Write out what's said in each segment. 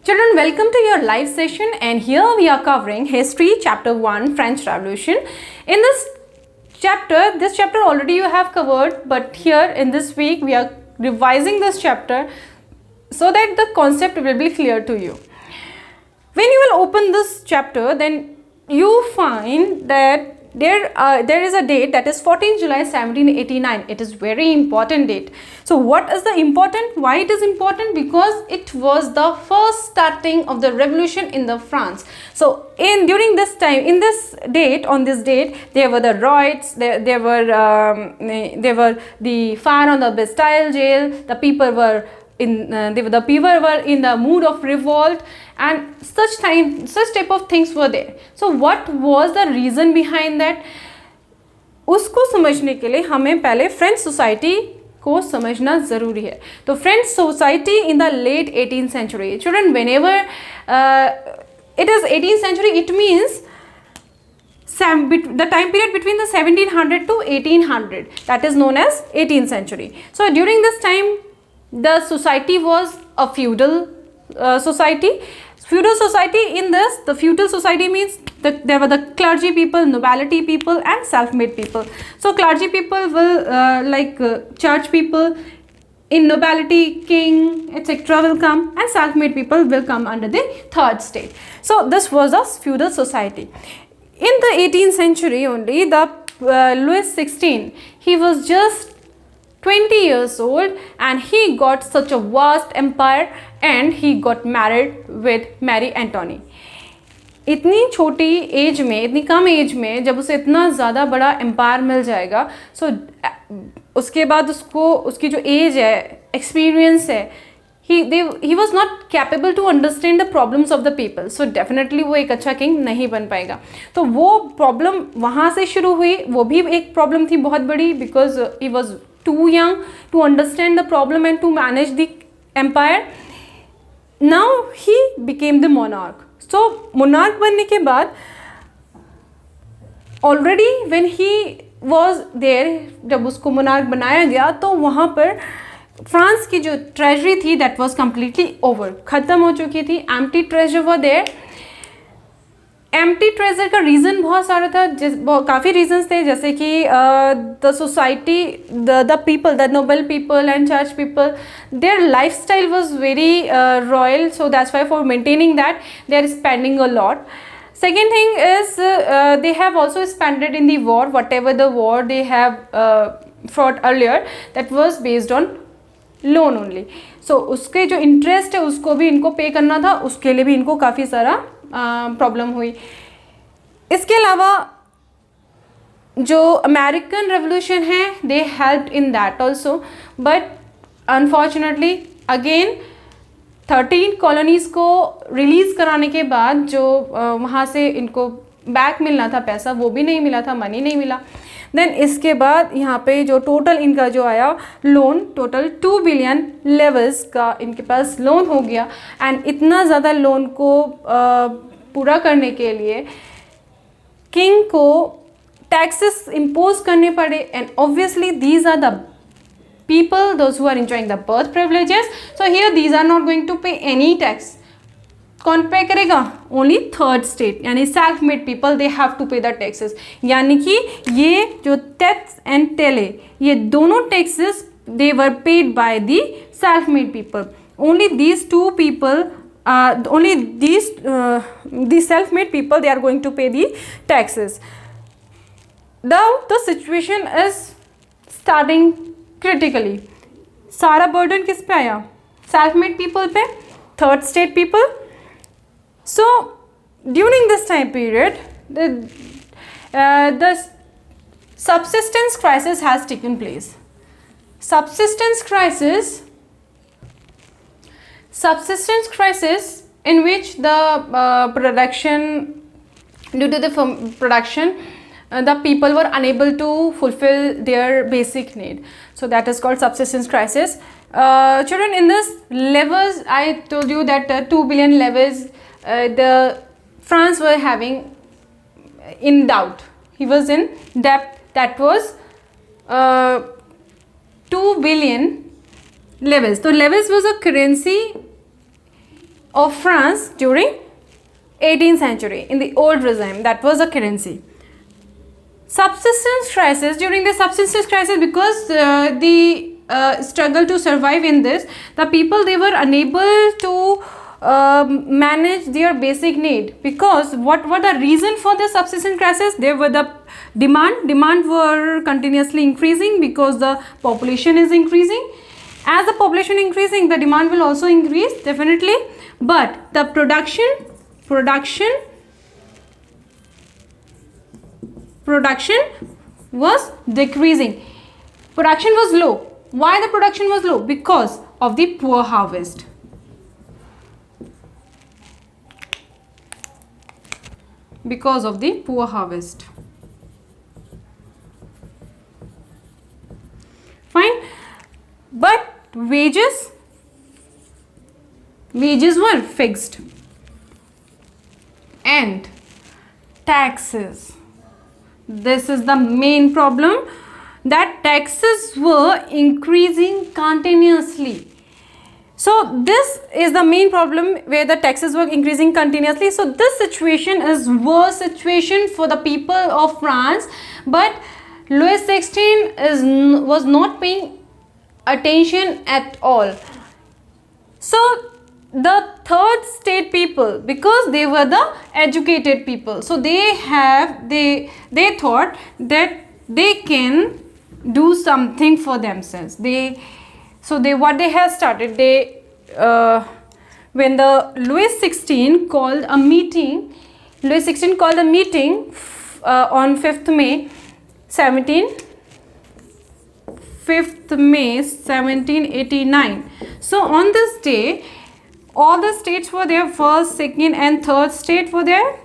Children, welcome to your live session, and here we are covering History Chapter 1, French Revolution. In this chapter already you have covered, but here in this week we are revising this chapter so that the concept will be clear to you. When you will open this chapter, then you find that there is a date, that is 14 July 1789. It is very important date. So what is the important? Why it is important? Because it was the first starting of the revolution in the France. So during this time, in this date, on this date, there were the riots, there were the fire on the Bastille jail. The people were in the mood of revolt, and such type of things were there. So what was the reason behind that? उसको समझने के लिए हमें पहले French society को समझना ज़रूरी है. तो French society in the late 18th century. Children, whenever it is 18th century, it means the time period between the 1700 to 1800, that is known as 18th century. So during this time, the society was a feudal society. Feudal society, in this, the feudal society means that there were the clergy people, nobility people and self-made people. So clergy people will church people, in nobility, king, etc. will come, and self-made people will come under the third state. So this was a feudal society. In the 18th century only, the Louis XVI, he was just 20 years old, and he got such a vast empire, and he got married with Marie Antoinette. इतनी छोटी as में, इतनी कम as में जब उसे इतना ज़्यादा बड़ा एम्पायर मिल जाएगा, सो उसके बाद उसकी जो एज है, एक्सपीरियंस है, he was not capable to understand the problems of the people. So definitely वो एक अच्छा किंग नहीं बन पाएगा. तो वो प्रॉब्लम वहाँ से शुरू हुई. वो भी एक प्रॉब्लम थी बहुत बड़ी, because he was too young to understand the problem and to manage the empire. Now he became the monarch. So monarch बनने के बाद, already when he was there, जब उसको monarch बनाया गया, तो वहाँ पर फ्रांस की जो ट्रेजरी थी, that was completely over, ख़त्म हो चुकी थी. empty treasure were there. Empty treasure का रीज़न बहुत सारा था, काफ़ी रीजंस थे, जैसे कि the society, the people, the noble people and church people, their lifestyle was very royal. So that's why for maintaining that they are spending a lot. Second thing is they have also spent in the war, whatever the war they have fought earlier, that was based on loan only. So उसके जो interest है उसको भी इनको पे करना था, उसके लिए भी इनको काफ़ी सारा प्रॉब्लम हुई. इसके अलावा जो अमेरिकन रेवोल्यूशन है, दे helped in that also, but unfortunately again 13 colonies को रिलीज़ कराने के बाद जो वहाँ से इनको बैक मिलना था पैसा, वो भी नहीं मिला था, मनी नहीं मिला. देन इसके बाद यहाँ पे जो टोटल इनका जो आया लोन, टोटल 2 बिलियन लेवल्स का इनके पास लोन हो गया. एंड इतना ज़्यादा लोन को पूरा करने के लिए किंग को टैक्सेस इम्पोज करने पड़े. And obviously these are the people, those who are enjoying the birth privileges. So here these are not going to pay any tax. कौन पे करेगा? ओनली थर्ड स्टेट, यानी self made people, they have to pay the taxes. यानी कि ये जो tax and taille, ये दोनों taxes they were paid by the self made people. Only these two people, only the self made people, they are going to pay the taxes. Now the situation is starting critically. सारा burden किस पे आया? self made people पे, third state people. So during this time period, the subsistence crisis has taken place. Subsistence crisis in which the due to the production, the people were unable to fulfill their basic need. So that is called subsistence crisis. Children, in this levels, I told you that 2 billion levels the France were having in doubt. He was in debt. That was 2 billion levels. So levels was a currency of France during 18th century in the old regime. That was the currency. Subsistence crisis. During the subsistence crisis, because the struggle to survive in this, the people, they were unable to manage their basic need, because what were the reason for the subsistence crisis? There were the demand were continuously increasing because the population is increasing. As the population increasing, the demand will also increase definitely, but the production was decreasing. Production was low. Why the production was low? Because of the poor harvest. Because of the poor harvest. Fine. But wages were fixed. And taxes. This is the main problem, that taxes were increasing continuously. So this is the main problem, where the taxes were increasing continuously. So this situation is worst situation for the people of France, but Louis XVI was not paying attention at all. So the third state people, because they were the educated people, so they thought that they can do something for themselves. What they have started, when the Louis XVI called a meeting on 5th May 1789. So on this day, all the states were there, first, second and third state were there.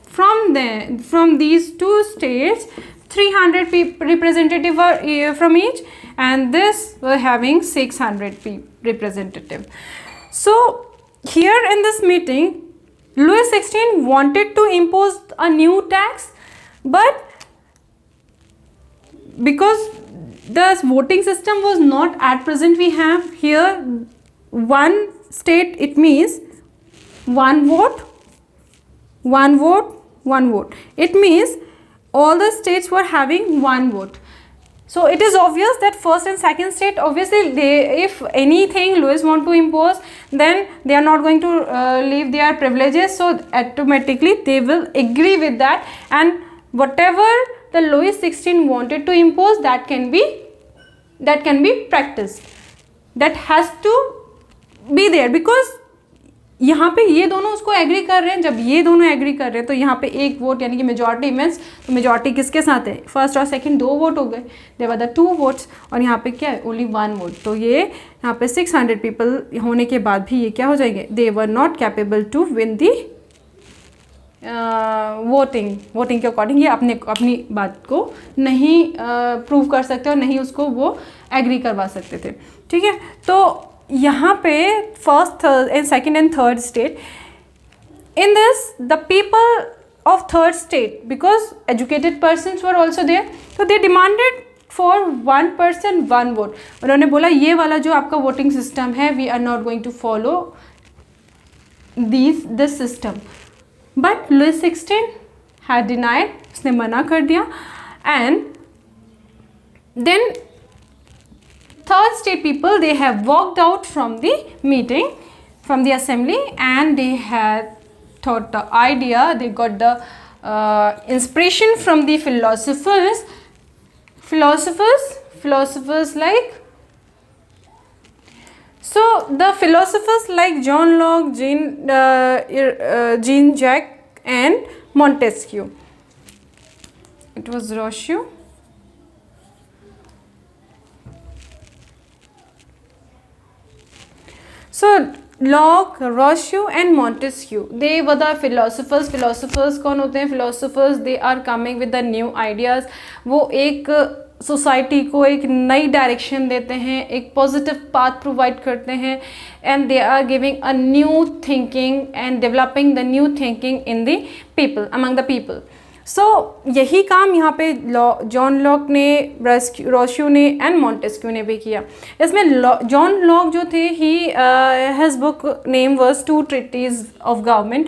From these two states, 300 representatives were from each, and this were having 600 representatives. So here in this meeting, Louis XVI wanted to impose a new tax, but because the voting system was not at present, we have here one state, it means one vote. It means all the states were having one vote. So it is obvious that first and second state, obviously if anything Louis want to impose, then they are not going to leave their privileges, so automatically they will agree with that, and whatever the Louis XVI wanted to impose, that can be practiced. That has to be there, because यहाँ पे ये दोनों उसको agree कर रहे हैं. जब ये दोनों एग्री कर रहे हैं तो यहाँ पे एक वोट यानी कि मेजॉरिटी मीन्स, तो मेजॉरिटी किसके साथ है? फर्स्ट और सेकंड 2 वोट हो गए, देयर वर द 2 वोट्स, और यहाँ पे क्या है? Only 1 vote. तो ये यहाँ पे 600 पीपल होने के बाद भी ये क्या हो जाएंगे? They were not capable to win the voting के अकॉर्डिंग ये अपनी बात को नहीं प्रूव कर सकते और नहीं उसको वो एग्री करवा सकते थे. ठीक है, तो यहाँ पे first and second and third state, in this the people of third state, because educated persons were also there, तो they demanded for 1 person 1 vote. उन्होंने बोला ये वाला जो आपका वोटिंग सिस्टम है, we are not going to follow this system. But Louis 16 had denied, उसने मना कर दिया. And then third state people, they have walked out from the meeting, from the assembly, and they had thought the idea, they got the inspiration from the philosophers like, so the philosophers like John Locke, Jean-Jacques and Montesquieu. It was Rousseau. So Locke, Rousseau and Montesquieu, they were the philosophers. Philosophers कौन होते हैं? Philosophers, they are coming with the new ideas. वो एक society को एक नई direction देते हैं, एक पॉजिटिव पाथ प्रोवाइड करते हैं, and they are giving a new thinking and developing the new thinking in the people, among the people. So यही काम यहाँ पे जॉन लॉक ने, रोस्यू ने एंड मॉन्टेस्क्यू ने भी किया। इसमें जॉन लॉक जो थे, he his book name was two treatise of government.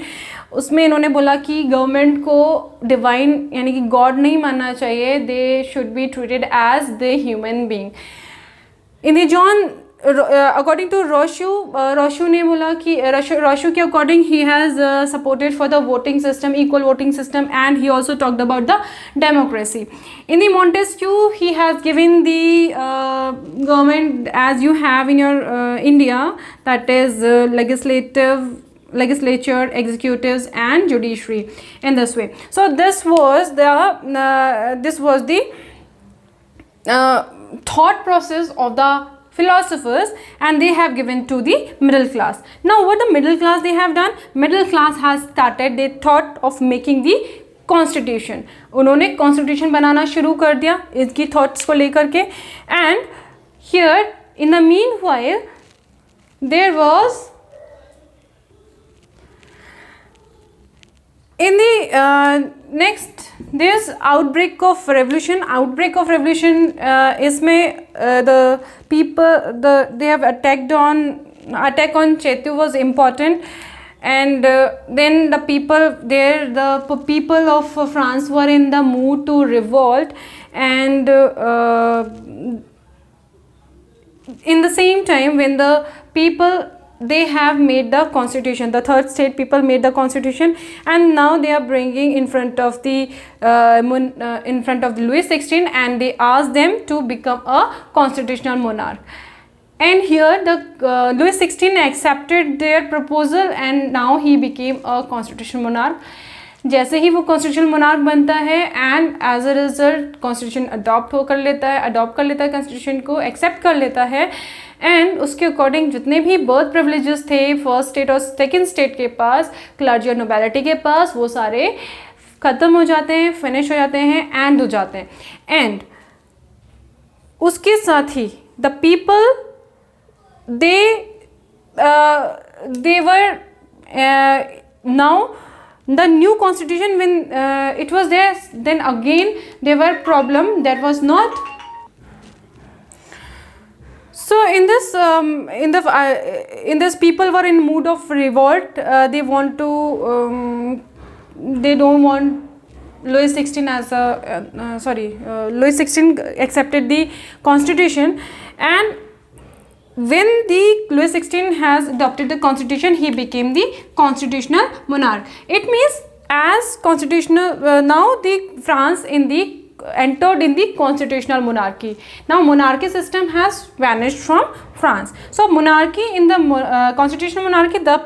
उसमें इन्होंने बोला कि गवर्नमेंट को डिवाइन यानी कि गॉड नहीं मानना चाहिए, they should be treated as the human being. In the John according to Rousseau ने बोला कि रोशू के according he has supported for the voting system, equal voting system, and he also talked about the democracy. In the Montesquieu he has given the government as you have in your India, that is legislature, executives and judiciary in this way. So this was the thought process of the philosophers, and they have given to the middle class. Now what the middle class they have done? Middle class has started the thought of making the constitution. उन्होंने constitution बनाना शुरू कर दिया इसकी thoughts को लेकर के, and here in the meanwhile there was in the next this outbreak of revolution. Outbreak of revolution इसमें the people they have attack on Chetu was important, and then the people of France were in the mood to revolt, and in the same time when the people they have made the constitution, the third state people made the constitution, and now they are bringing in front of the Louis XVI, and they ask them to become a constitutional monarch. And here the Louis XVI accepted their proposal, and now he became a constitutional monarch. जैसे ही वो constitutional monarch बनता है, and as a result constitution adopt कर लेता है constitution को accept कर लेता है, एंड उसके अकॉर्डिंग जितने भी बर्थ प्रिविलेजेस थे फर्स्ट स्टेट और सेकंड स्टेट के पास, क्लर्जी और नोबेलिटी के पास, वो सारे ख़त्म हो जाते हैं, फिनिश हो जाते हैं, एंड हो जाते हैं। एंड उसके साथ ही the people they were now the new constitution when it was there, then again there were problem that was not. So in this people were in mood of revolt. They want to they don't want Louis XVI as a Louis XVI accepted the constitution, and when the Louis XVI has adopted the constitution, he became the constitutional monarch. It means as constitutional now the France entered in the constitutional monarchy. Now monarchy system has vanished from France. So monarchy, in the constitutional monarchy, the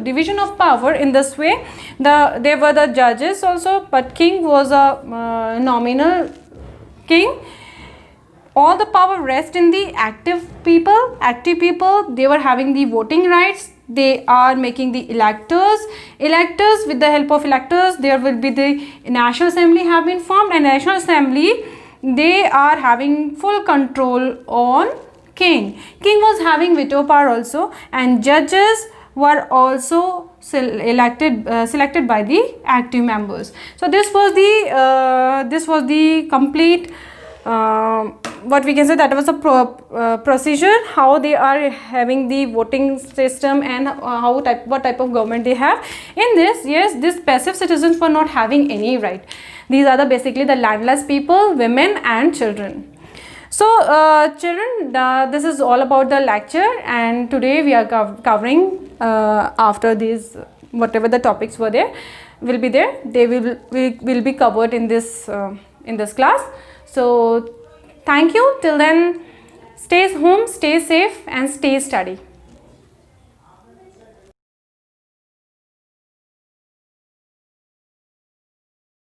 division of power in this way, there were the judges also, but king was a nominal king. All the power rests in the active people. They were having the voting rights. They are making the electors. With the help of electors, there will be the National Assembly have been formed, and National Assembly, they are having full control on king. King was having veto power also, and judges were also selected by the active members. So this was the complete what we can say, that was a procedure, how they are having the voting system, and what type of government they have. In this, yes, these passive citizens were not having any right. These are basically the landless people, women and children. So children, this is all about the lecture, and today we are covering after these, whatever the topics were there will be there, they will be covered in this class. So thank you. Till then, stay home, stay safe, and stay study.